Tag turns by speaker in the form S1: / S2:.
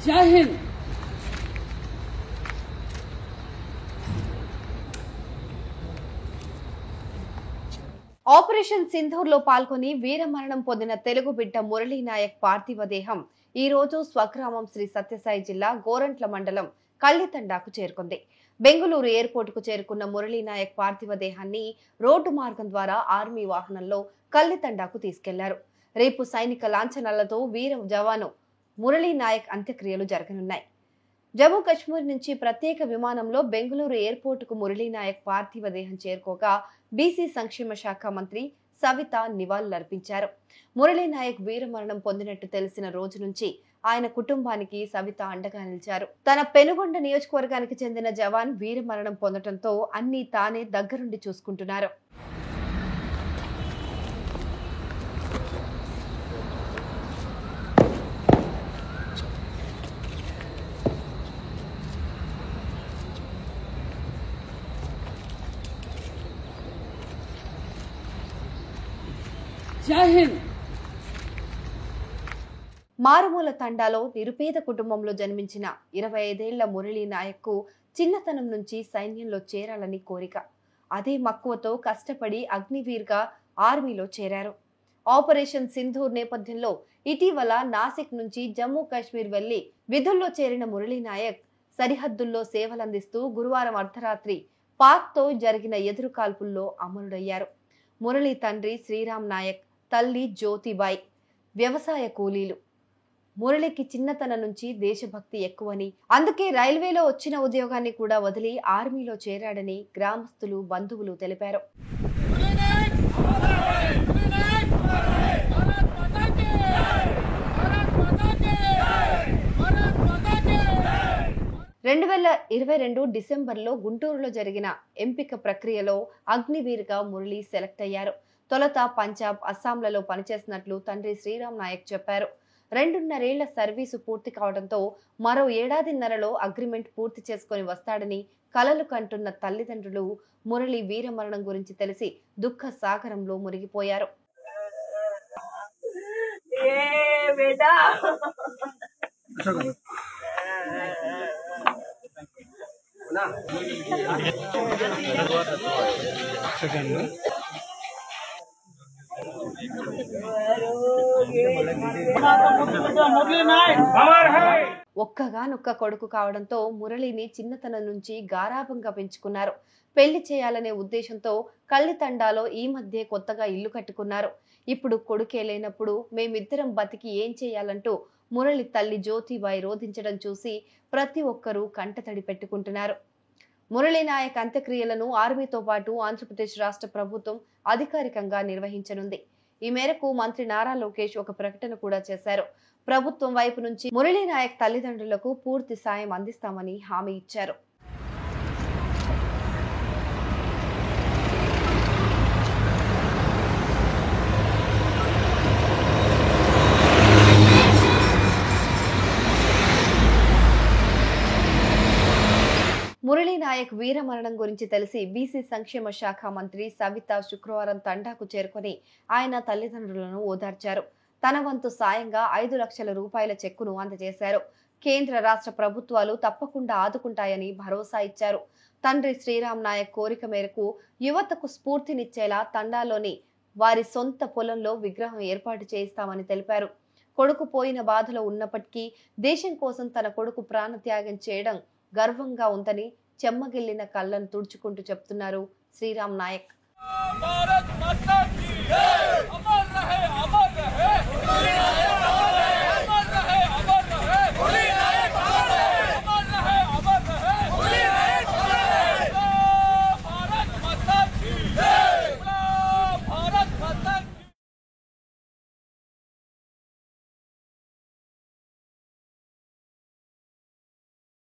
S1: जय हिंद।
S2: ఆపరేషన్ సింధూర్లో పాల్గొని వీరమరణం పొందిన తెలుగు బిడ్డ మురళీ నాయక్ పార్థివ దేహం ఈ రోజు స్వగ్రామం శ్రీ సత్యసాయి జిల్లా గోరంట్ల మండలం కల్లితండాకు చేరుకుంది. బెంగళూరు ఎయిర్పోర్టుకు చేరుకున్న మురళీ నాయక్ పార్థివ దేహాన్ని రోడ్డు మార్గం ద్వారా ఆర్మీ వాహనంలో కల్లితండాకు తీసుకెళ్లారు. రేపు సైనిక లాంఛనాలతో వీర జవాను మురళీ నాయక్ అంత్యక్రియలు జరగనున్నాయి. జమ్మూ కశ్మీర్ నుంచి ప్రత్యేక విమానంలో బెంగళూరు ఎయిర్పోర్టుకు మురళీ నాయక్ పార్థివ దేహం చేరుకోగా బీసీ సంక్షేమ శాఖ మంత్రి సవిత నివాళులర్పించారు. మురళీ నాయక్ వీరమరణం పొందినట్టు తెలిసిన రోజు నుంచి ఆయన కుటుంబానికి సవిత అండగా నిలిచారు. తన పెనుగొండ నియోజకవర్గానికి చెందిన జవాన్ వీరమరణం పొందడంతో అన్ని తానే దగ్గరుండి చూసుకుంటున్నారు.
S1: जय हिंद।
S2: మారుమూల తండాలో నిరుపేద కుటుంబంలో జన్మించిన 25 ఏళ్ల మురళీ నాయక్ కు చిన్నతనం నుంచి సైన్యంలో చేరాలని కోరిక. అదే మక్కువతో కష్టపడి అగ్నివీర్ గా ఆర్మీలో చేరారు. ఆపరేషన్ సింధూర్ నేపథ్యంలో ఇటీవల నాసిక్ నుంచి జమ్మూ కాశ్మీర్ వెళ్లి విధుల్లో చేరిన మురళీ నాయక్ సరిహద్దుల్లో సేవలందిస్తూ గురువారం అర్ధరాత్రి పాక్ తో జరిగిన ఎదురు కాల్పుల్లో అమరుడయ్యారు. మురళీ తండ్రి శ్రీరామ్ నాయక్, తల్లి జ్యోతిబాయ్ వ్యవసాయ కూలీలు. మురళికి చిన్నతనం నుంచి దేశభక్తి ఎక్కువని, అందుకే రైల్వేలో వచ్చిన ఉద్యోగాన్ని కూడా వదిలి ఆర్మీలో చేరాడని గ్రామస్తులు, బంధువులు తెలిపారు. 2022 డిసెంబర్లో గుంటూరులో జరిగిన ఎంపిక ప్రక్రియలో అగ్నివీర్ గా మురళి సెలెక్ట్ అయ్యారు. తొలుత పంజాబ్, అస్సాంలలో పనిచేసినట్లు తండ్రి శ్రీరామ్ నాయక్ చెప్పారు. 2.5 ఏళ్ల సర్వీసు పూర్తి కావడంతో మరో ఏడాదిన్నరలో అగ్రిమెంట్ పూర్తి చేసుకుని వస్తాడని కలలు కంటున్న తల్లిదండ్రులు మురళి వీరమరణం గురించి తెలిసి దుఃఖ సాగరంలో మునిగిపోయారు. ఒక్కగానొక్క కొడుకు కావడంతో మురళిని చిన్నతనం నుంచి గారాబంగా పెంచుకున్నారు. పెళ్లి చేయాలనే ఉద్దేశంతో కల్లితండాలో ఈ మధ్య కొత్తగా ఇల్లు కట్టుకున్నారు. ఇప్పుడు కొడుకే లేనప్పుడు మేమిద్దరం బతికి ఏం చేయాలంటూ మురళి తల్లి జ్యోతిబాయి రోధించడం చూసి ప్రతి ఒక్కరూ కంటతడి పెట్టుకుంటున్నారు. మురళీ నాయక్ అంత్యక్రియలను ఆర్మీతో పాటు ఆంధ్రప్రదేశ్ రాష్ట్ర ప్రభుత్వం అధికారికంగా నిర్వహించనుంది. ఈ మేరకు మంత్రి నారా లోకేష్ ఒక ప్రకటన కూడా చేశారు. ప్రభుత్వం వైపు నుంచి మురళీ నాయక్ తల్లిదండ్రులకు పూర్తి సాయం అందిస్తామని హామీ ఇచ్చారు. మురళీ నాయక్ వీరమరణం గురించి తెలిసి బీసీ సంక్షేమ శాఖ మంత్రి సవిత శుక్రవారం తండాకు చేరుకుని ఆయన తల్లిదండ్రులను ఓదార్చారు. తన వంతు సాయంగా 5 లక్షల రూపాయల చెక్కును అందజేశారు. కేంద్ర రాష్ట్ర ప్రభుత్వాలు తప్పకుండా ఆదుకుంటాయని భరోసా ఇచ్చారు. తండ్రి శ్రీరామ్ నాయక్ కోరిక మేరకు యువతకు స్ఫూర్తినిచ్చేలా తండాలోని వారి సొంత పొలంలో విగ్రహం ఏర్పాటు చేయిస్తామని తెలిపారు. కొడుకు పోయిన బాధలో ఉన్నప్పటికీ దేశం కోసం తన కొడుకు ప్రాణత్యాగం చేయడం గర్వంగా ఉందని చెమ్మగిల్లిన కళ్ళను తుడుచుకుంటూ చెప్తున్నారు శ్రీరామ్ నాయక్.
S3: भारत माता की जय, अमर रहे, अमर रहे।